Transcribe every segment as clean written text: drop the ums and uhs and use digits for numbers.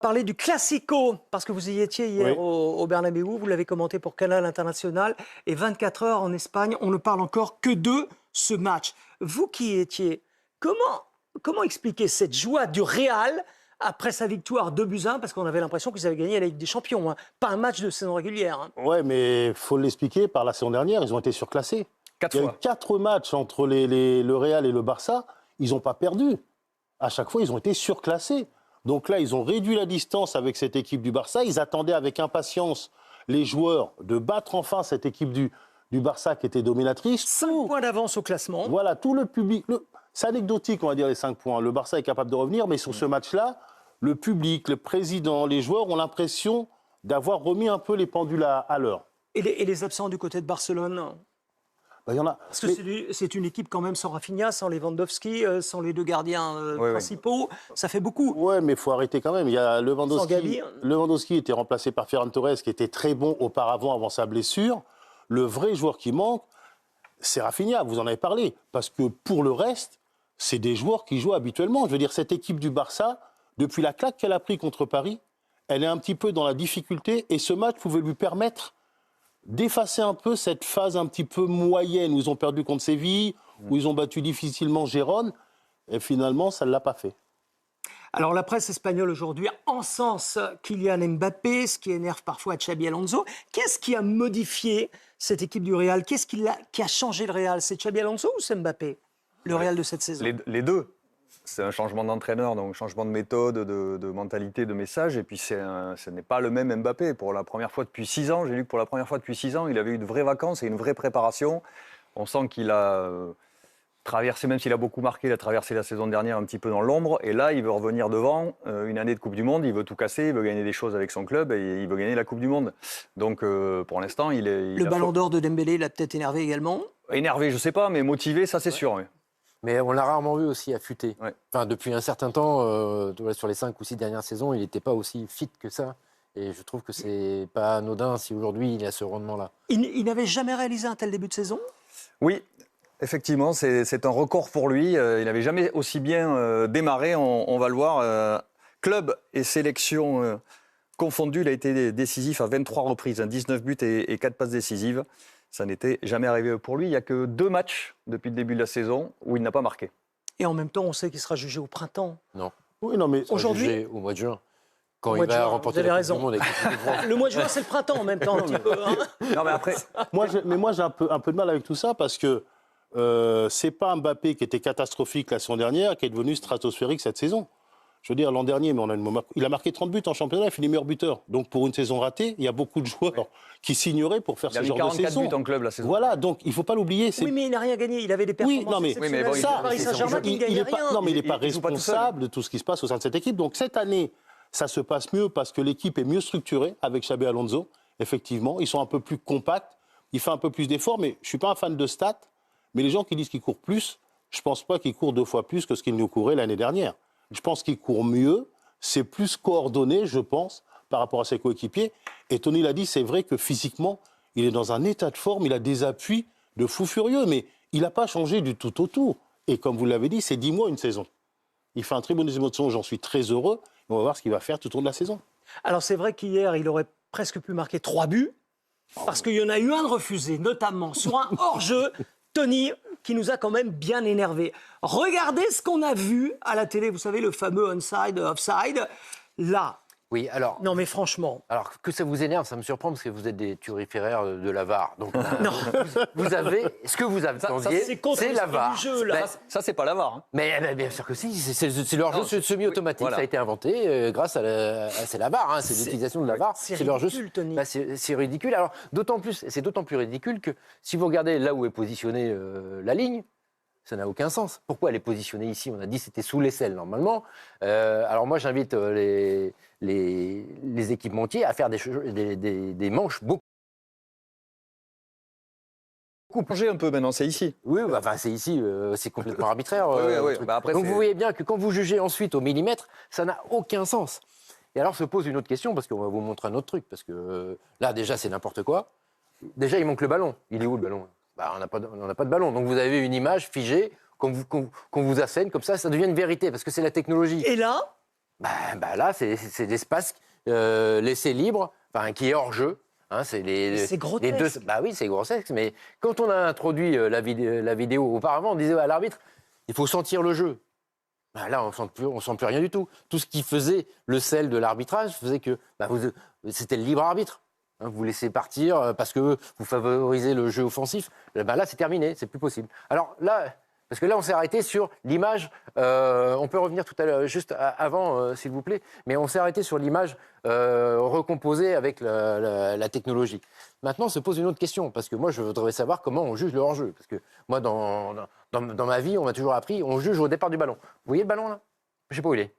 parler du Classico, parce que vous y étiez hier au Bernabéu, vous l'avez commenté pour Canal International, et 24 heures en Espagne, on ne parle encore que de ce match. Vous qui y étiez, comment expliquer cette joie du Real après sa victoire 2-1, parce qu'on avait l'impression qu'ils avaient gagné la Ligue des Champions, hein, pas un match de saison régulière. Hein. Ouais, mais il faut l'expliquer, par la saison dernière, ils ont été surclassés. Il y a eu 4 matchs entre le Real et le Barça, ils n'ont pas perdu. À chaque fois, ils ont été surclassés. Donc là, ils ont réduit la distance avec cette équipe du Barça. Ils attendaient avec impatience les joueurs de battre enfin cette équipe du Barça qui était dominatrice. 5 points d'avance au classement. Voilà, tout le public. C'est anecdotique, on va dire, les 5 points. Le Barça est capable de revenir, mais sur ce match-là, le public, le président, les joueurs ont l'impression d'avoir remis un peu les pendules à l'heure. Et les absents du côté de Barcelone? Il y en a. Parce que c'est une équipe quand même sans Rafinha, sans Lewandowski, sans les 2 gardiens principaux. Ça fait beaucoup. Ouais, mais il faut arrêter quand même. Il y a Sans Gavi. Lewandowski était remplacé par Ferran Torres, qui était très bon auparavant, avant sa blessure. Le vrai joueur qui manque, c'est Rafinha, vous en avez parlé. Parce que pour le reste, c'est des joueurs qui jouent habituellement. Je veux dire, cette équipe du Barça, depuis la claque qu'elle a prise contre Paris, elle est un petit peu dans la difficulté. Et ce match pouvait lui permettre d'effacer un peu cette phase un petit peu moyenne où ils ont perdu contre Séville, où ils ont battu difficilement Gérone, et finalement, ça ne l'a pas fait. Alors la presse espagnole aujourd'hui encense Kylian Mbappé, ce qui énerve parfois Xabi Alonso. Qu'est-ce qui a modifié cette équipe du Real? Qu'est-ce qui a changé le Real? C'est Xabi Alonso ou c'est Mbappé, le Real de cette saison? Les deux. C'est un changement d'entraîneur, donc changement de méthode, de mentalité, de message. Et puis, ce n'est pas le même Mbappé. Pour la première fois depuis 6 ans, j'ai lu que pour la première fois depuis 6 ans, il avait eu de vraies vacances et une vraie préparation. On sent qu'il a traversé, même s'il a beaucoup marqué, il a traversé la saison dernière un petit peu dans l'ombre. Et là, il veut revenir devant. Une année de Coupe du Monde, il veut tout casser, il veut gagner des choses avec son club et il veut gagner la Coupe du Monde. Donc, pour l'instant, Le ballon d'or de Dembélé l'a peut-être énervé également? Énervé, je ne sais pas, mais motivé, ça c'est sûr. Oui. Mais on l'a rarement vu aussi affûté. Ouais. Enfin, depuis un certain temps, sur les 5 ou 6 dernières saisons, il n'était pas aussi fit que ça. Et je trouve que c'est pas anodin si aujourd'hui il a ce rendement-là. Il n'avait jamais réalisé un tel début de saison? Oui, effectivement, c'est un record pour lui. Il n'avait jamais aussi bien démarré, on va le voir. Club et sélection confondus, il a été décisif à 23 reprises, 19 buts et 4 passes décisives. Ça n'était jamais arrivé pour lui. Il n'y a que 2 matchs depuis le début de la saison où il n'a pas marqué. Et en même temps, on sait qu'il sera jugé au printemps. Non. Oui, non, mais aujourd'hui, au mois de juin. Quand il va remporter la Coupe du Monde. Le mois de juin, c'est le printemps en même temps, un petit peu. Hein. Non, mais après... moi, j'ai un peu de mal avec tout ça parce que c'est pas Mbappé qui était catastrophique la saison dernière qui est devenu stratosphérique cette saison. Je veux dire, l'an dernier, il a marqué 30 buts en championnat, il finit meilleur buteur. Donc, pour une saison ratée, il y a beaucoup de joueurs qui signeraient pour faire ce genre de saison. Il a mis 44 buts en club la saison. Voilà, donc il ne faut pas l'oublier. Oui, mais il n'a rien gagné. Il avait des performances exceptionnelles. Oui, ça, Paris Saint-Germain qui ne gagnait rien. Non, mais il n'est pas responsable de tout ce qui se passe au sein de cette équipe. Donc, cette année, ça se passe mieux parce que l'équipe est mieux structurée avec Xabi Alonso. Effectivement, ils sont un peu plus compacts. Il fait un peu plus d'efforts, mais je ne suis pas un fan de stats. Mais les gens qui disent qu'ils courent plus, je ne pense pas qu'ils courent 2 fois plus que ce qu'ils nous couraient l'année dernière. Je pense qu'ils courent mieux. C'est plus coordonné, je pense, par rapport à ses coéquipiers. Et Tony l'a dit, c'est vrai que physiquement, il est dans un état de forme, il a des appuis de fou furieux, mais il n'a pas changé du tout au tout. Et comme vous l'avez dit, c'est 10 mois une saison. Il fait un très bon deuxième de saison, j'en suis très heureux. On va voir ce qu'il va faire tout au long de la saison. Alors c'est vrai qu'hier, il aurait presque pu marquer 3 buts, parce qu'il y en a eu un de refusé, notamment sur un hors-jeu, Tony, qui nous a quand même bien énervés. Regardez ce qu'on a vu à la télé, vous savez, le fameux onside, offside. Là, oui, alors... Non, mais franchement... Alors, que ça vous énerve, ça me surprend, parce que vous êtes des turiféraires de la VAR. Donc, non. vous avez... Ce que vous attendiez, c'est la VAR. Jeu, là. Ça, c'est pas la VAR. Hein. Mais bien sûr que si, c'est leur jeu semi-automatique. Voilà. Ça a été inventé grâce à c'est la VAR, hein, c'est l'utilisation de la VAR. C'est leur jeu. Tony. C'est ridicule. Alors, c'est d'autant plus ridicule que si vous regardez là où est positionnée la ligne, ça n'a aucun sens. Pourquoi elle est positionnée ici? On a dit que c'était sous l'aisselle, normalement. Alors moi, j'invite les équipementiers à faire des manches beaucoup plongé un peu maintenant, c'est ici. Oui, enfin, c'est ici, c'est complètement arbitraire. Oui. Après, donc vous voyez bien que quand vous jugez ensuite au millimètre, ça n'a aucun sens. Et alors se pose une autre question, parce qu'on va vous montrer un autre truc, parce que là, déjà, c'est n'importe quoi. Déjà, il manque le ballon. Il est où le ballon? On n'a pas de ballon. Donc vous avez une image figée qu'on vous assène, comme ça devient une vérité, parce que c'est la technologie. Et là, Là, c'est l'espace laissé libre, qui est hors jeu. Hein, C'est grotesque. Oui, c'est grotesque. Mais quand on a introduit la vidéo auparavant, on disait à l'arbitre, il faut sentir le jeu. Là, on ne sent plus rien du tout. Tout ce qui faisait le sel de l'arbitrage faisait que c'était le libre arbitre. Hein, vous laissez partir parce que vous favorisez le jeu offensif. Là, c'est terminé, c'est plus possible. Alors là, parce que là, on s'est arrêté sur l'image. On peut revenir tout à l'heure, juste avant, s'il vous plaît. Mais on s'est arrêté sur l'image recomposée avec la technologie. Maintenant, se pose une autre question, parce que moi, je voudrais savoir comment on juge le hors-jeu. Parce que moi, dans ma vie, on m'a toujours appris, on juge au départ du ballon. Vous voyez le ballon, là? Je ne sais pas où il est.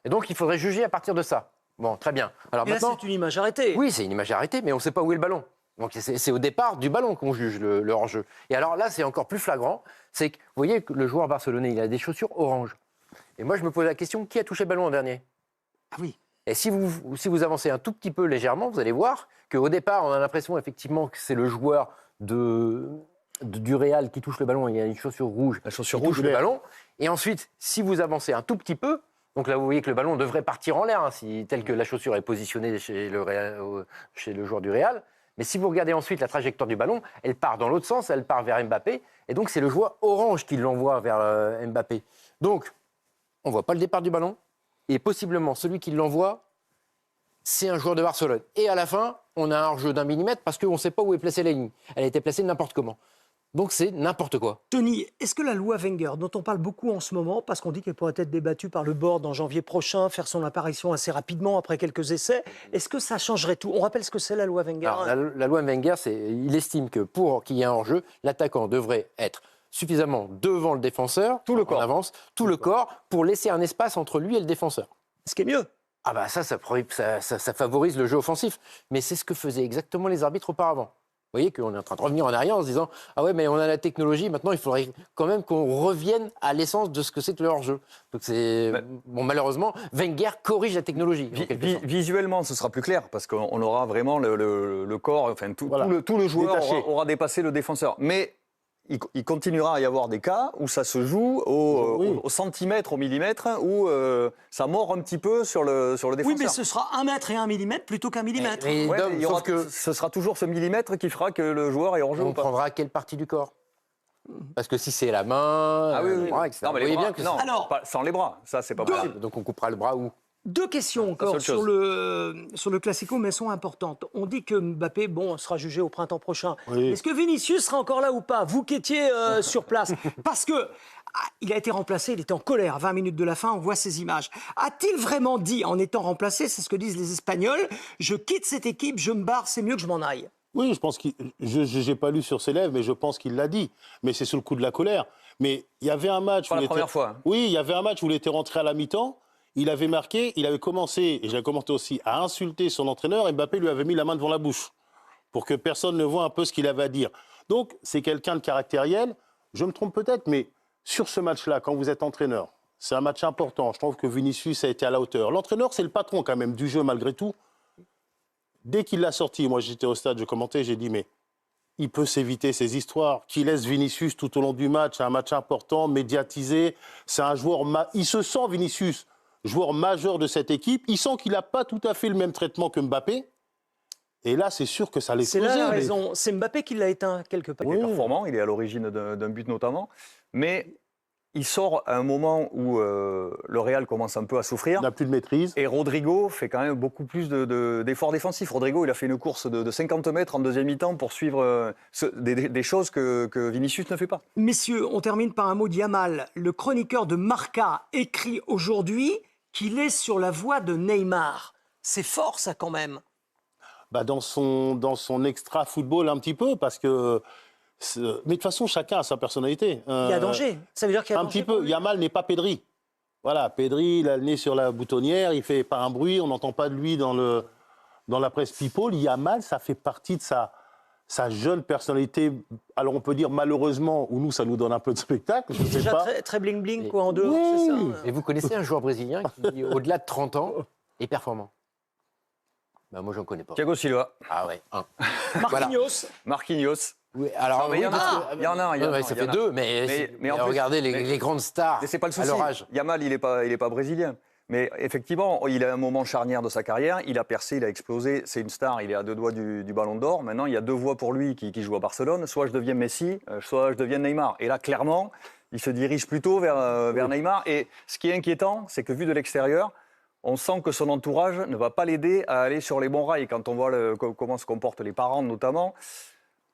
Et donc, il faudrait juger à partir de ça. Bon, très bien. Alors Et là, maintenant, c'est une image arrêtée. oui, c'est une image arrêtée, mais on ne sait pas où est le ballon. Donc c'est au départ du ballon qu'on juge le hors-jeu. Et alors là, c'est encore plus flagrant. C'est que, vous voyez, que le joueur barcelonais, il a des chaussures orange. Et moi, je me pose la question, qui a touché le ballon en dernier? Ah oui. Et si vous avancez un tout petit peu légèrement, vous allez voir qu'au départ, on a l'impression effectivement que c'est le joueur du Real qui touche le ballon. Il y a une chaussure rouge La chaussure qui touche le ballon. Et ensuite, si vous avancez un tout petit peu, donc là, vous voyez que le ballon devrait partir en l'air, tel que la chaussure est positionnée chez le joueur du Real. Mais si vous regardez ensuite la trajectoire du ballon, elle part dans l'autre sens, elle part vers Mbappé. Et donc, c'est le joueur orange qui l'envoie vers Mbappé. Donc, on ne voit pas le départ du ballon. Et possiblement, celui qui l'envoie, c'est un joueur de Barcelone. Et à la fin, on a un hors-jeu d'1 millimètre parce qu'on ne sait pas où est placée la ligne. Elle a été placée n'importe comment. Donc, c'est n'importe quoi. Tony, est-ce que la loi Wenger, dont on parle beaucoup en ce moment, parce qu'on dit qu'elle pourrait être débattue par le board en janvier prochain, faire son apparition assez rapidement après quelques essais, est-ce que ça changerait tout? On rappelle ce que c'est la loi Wenger. Alors, la loi Wenger, il estime que pour qu'il y ait un hors-jeu, l'attaquant devrait être suffisamment devant le défenseur, Tout le corps. en avance, tout le corps, pour laisser un espace entre lui et le défenseur. Ce qui est mieux. Ça favorise le jeu offensif. Mais c'est ce que faisaient exactement les arbitres auparavant. Vous voyez qu'on est en train de revenir en arrière en se disant « Ah ouais, mais on a la technologie, maintenant il faudrait quand même qu'on revienne à l'essence de ce que c'est que le hors-jeu. » Donc malheureusement, Wenger corrige la technologie. Visuellement, ce sera plus clair, parce qu'on aura vraiment le corps, enfin tout le joueur aura dépassé le défenseur. Mais il continuera à y avoir des cas où ça se joue au centimètre, au millimètre, où ça mord un petit peu sur le défenseur. Oui, mais ce sera 1 mètre et 1 millimètre plutôt qu'un millimètre. Ce sera toujours ce millimètre qui fera que le joueur est hors jeu. On prendra quelle partie du corps? Parce que si c'est la main, etc. Non, mais vous voyez les bras, bien que non, Alors, pas, sans les bras, ça c'est pas possible. donc on coupera le bras où? 2 questions encore sur le Classico, mais elles sont importantes. On dit que Mbappé sera jugé au printemps prochain. Oui. Est-ce que Vinicius sera encore là ou pas? Vous qui étiez sur place. Parce que il a été remplacé, il était en colère. 20 minutes de la fin, on voit ces images. A-t-il vraiment dit, en étant remplacé, c'est ce que disent les Espagnols, je quitte cette équipe, je me barre, c'est mieux que je m'en aille? Oui, je pense je n'ai pas lu sur ses lèvres, mais je pense qu'il l'a dit. Mais c'est sous le coup de la colère. Mais il y avait un match Pas la première fois. Oui, il y avait un match où il était rentré à la mi-temps. Il avait marqué, il avait commencé, et j'ai commenté aussi, à insulter son entraîneur. Et Mbappé lui avait mis la main devant la bouche pour que personne ne voie un peu ce qu'il avait à dire. Donc, c'est quelqu'un de caractériel. Je me trompe peut-être, mais sur ce match-là, quand vous êtes entraîneur, c'est un match important. Je trouve que Vinicius a été à la hauteur. L'entraîneur, c'est le patron quand même du jeu malgré tout. Dès qu'il l'a sorti, moi j'étais au stade, je commentais, j'ai dit mais il peut s'éviter ces histoires. Qui laisse Vinicius tout au long du match, c'est un match important, médiatisé. C'est un joueur, il se sent Vinicius, joueur majeur de cette équipe. Il sent qu'il n'a pas tout à fait le même traitement que Mbappé. Et là, c'est sûr que ça les C'est là la raison. C'est Mbappé qui l'a éteint quelque part. Il est performant, il est à l'origine d'un but notamment. Mais il sort à un moment où le Real commence un peu à souffrir. Il n'a plus de maîtrise. Et Rodrigo fait quand même beaucoup plus d'efforts défensifs. Rodrigo, il a fait une course de 50 mètres en deuxième mi-temps pour suivre des choses que Vinicius ne fait pas. Messieurs, on termine par un mot d'Yamal. Le chroniqueur de Marca écrit aujourd'hui qu'il est sur la voie de Neymar. C'est fort, ça, quand même. Dans son extra-football, un petit peu, parce que... Mais de toute façon, chacun a sa personnalité. Il y a danger. Ça veut dire qu'il y a un danger. petit peu. Yamal n'est pas Pedri. Voilà, Pedri, il a le nez sur la boutonnière, il fait pas un bruit, on n'entend pas de lui dans la presse people. Yamal, ça fait partie de sa jeune personnalité. Alors on peut dire malheureusement, ou nous, ça nous donne un peu de spectacle, je ne sais Déjà pas. très, très bling-bling, quoi, en dehors, Oui. c'est ça. Et vous connaissez un joueur brésilien qui, au-delà de 30 ans, est performant? Moi, j'en connais pas. Thiago Silva. Ah ouais, un. Marquinhos. Marquinhos. Oui, alors, Non, mais il y en a un. Ça fait deux, mais en plus, regardez les grandes stars Mais c'est pas le souci. à leur âge. Yamal, il est pas brésilien. Mais effectivement, il a un moment charnière de sa carrière, il a percé, il a explosé, c'est une star, il est à 2 doigts du Ballon d'Or. Maintenant, il y a 2 voies pour lui qui joue à Barcelone, soit je deviens Messi, soit je deviens Neymar. Et là, clairement, il se dirige plutôt vers Neymar. Et ce qui est inquiétant, c'est que vu de l'extérieur, on sent que son entourage ne va pas l'aider à aller sur les bons rails. Quand on voit comment se comportent les parents notamment,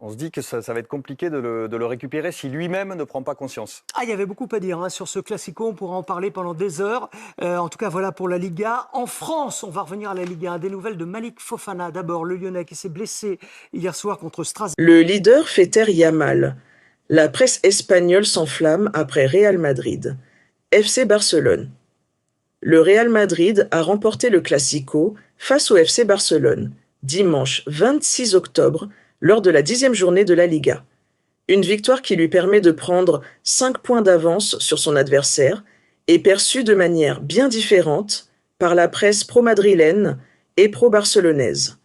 on se dit que ça va être compliqué de le récupérer si lui-même ne prend pas conscience. Ah, il y avait beaucoup à dire hein, sur ce Classico, on pourra en parler pendant des heures. En tout cas, voilà pour la Liga. En France, on va revenir à la Liga. Des nouvelles de Malik Fofana. D'abord, le Lyonnais qui s'est blessé hier soir contre Strasbourg. Le leader fait taire Yamal. La presse espagnole s'enflamme après Real Madrid. FC Barcelone. Le Real Madrid a remporté le Classico face au FC Barcelone, dimanche 26 octobre, lors de la 10e journée de la Liga. Une victoire qui lui permet de prendre 5 points d'avance sur son adversaire est perçue de manière bien différente par la presse pro-madrilène et pro-barcelonaise.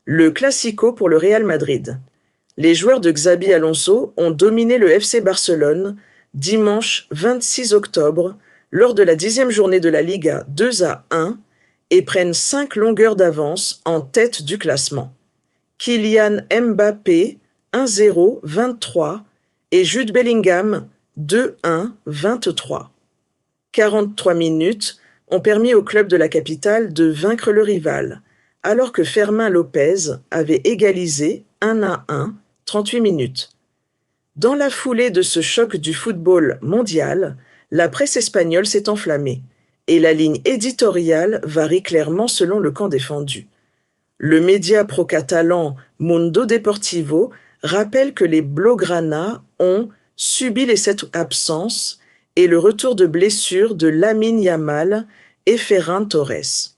Le Classico pour le Real Madrid. Les joueurs de Xabi Alonso ont dominé le FC Barcelone dimanche 26 octobre lors de la 10e journée de la Liga 2-1 et prennent 5 longueurs d'avance en tête du classement. Kylian Mbappé 1-0 23 et Jude Bellingham 2-1 23. 43 minutes ont permis au club de la capitale de vaincre le rival, alors que Fermín López avait égalisé 1-1 38 minutes. Dans la foulée de ce choc du football mondial, la presse espagnole s'est enflammée et la ligne éditoriale varie clairement selon le camp défendu. Le média pro-catalan Mundo Deportivo rappelle que les Blaugrana ont subi les 7 absences et le retour de blessure de Lamine Yamal et Ferran Torres.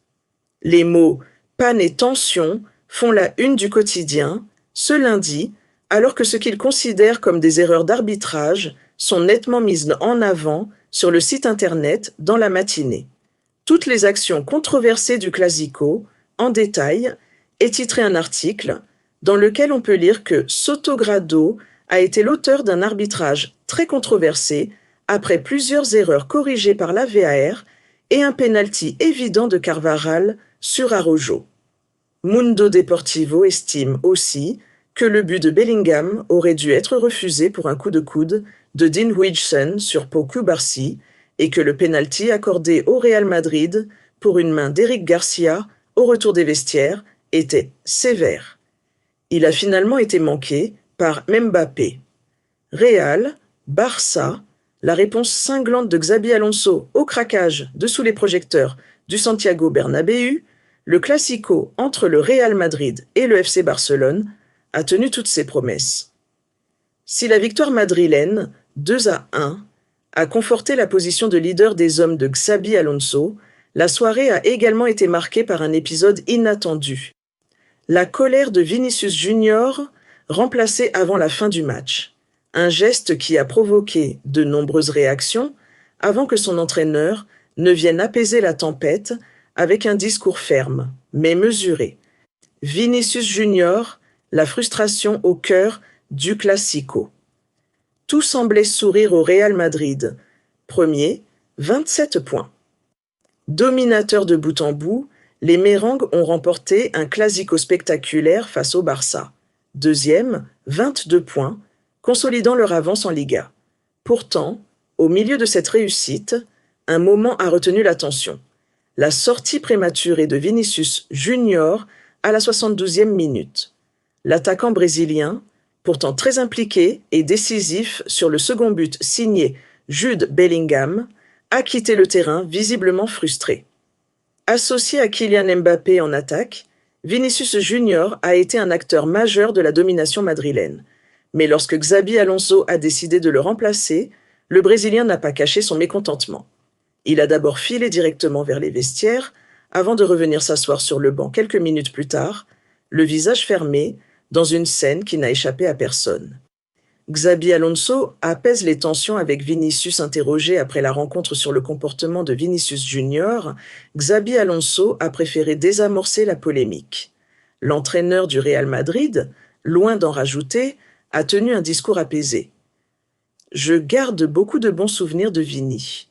Les mots « panne » et « tension » font la une du quotidien ce lundi, alors que ce qu'ils considèrent comme des erreurs d'arbitrage sont nettement mises en avant sur le site internet dans la matinée. Toutes les actions controversées du Classico, en détail, est titré un article dans lequel on peut lire que Sotogrado a été l'auteur d'un arbitrage très controversé après plusieurs erreurs corrigées par la VAR et un pénalty évident de Carvajal sur Araujo. Mundo Deportivo estime aussi que le but de Bellingham aurait dû être refusé pour un coup de coude de Dean Huijsen sur Pau Cubarsí et que le pénalty accordé au Real Madrid pour une main d'Éric Garcia au retour des vestiaires était sévère. Il a finalement été manqué par Mbappé. Real, Barça, la réponse cinglante de Xabi Alonso au craquage dessous les projecteurs du Santiago Bernabéu, le Classico entre le Real Madrid et le FC Barcelone a tenu toutes ses promesses. Si la victoire madrilène, 2-1, a conforté la position de leader des hommes de Xabi Alonso, la soirée a également été marquée par un épisode inattendu. La colère de Vinicius Junior, remplacé avant la fin du match. Un geste qui a provoqué de nombreuses réactions avant que son entraîneur ne vienne apaiser la tempête avec un discours ferme, mais mesuré. Vinicius Junior, la frustration au cœur du Classico. Tout semblait sourire au Real Madrid. Premier, 27 points. Dominateurs de bout en bout, les Merengues ont remporté un Classico spectaculaire face au Barça. Deuxième, 22 points, consolidant leur avance en Liga. Pourtant, au milieu de cette réussite, un moment a retenu l'attention. La sortie prématurée de Vinicius Junior à la 72e minute. L'attaquant brésilien, pourtant très impliqué et décisif sur le second but signé Jude Bellingham, a quitté le terrain visiblement frustré. Associé à Kylian Mbappé en attaque, Vinicius Junior a été un acteur majeur de la domination madrilène. Mais lorsque Xabi Alonso a décidé de le remplacer, le Brésilien n'a pas caché son mécontentement. Il a d'abord filé directement vers les vestiaires, avant de revenir s'asseoir sur le banc quelques minutes plus tard, le visage fermé, dans une scène qui n'a échappé à personne. Xabi Alonso apaise les tensions avec Vinicius interrogé après la rencontre sur le comportement de Vinicius Junior. Xabi Alonso a préféré désamorcer la polémique. L'entraîneur du Real Madrid, loin d'en rajouter, a tenu un discours apaisé. « Je garde beaucoup de bons souvenirs de Vini.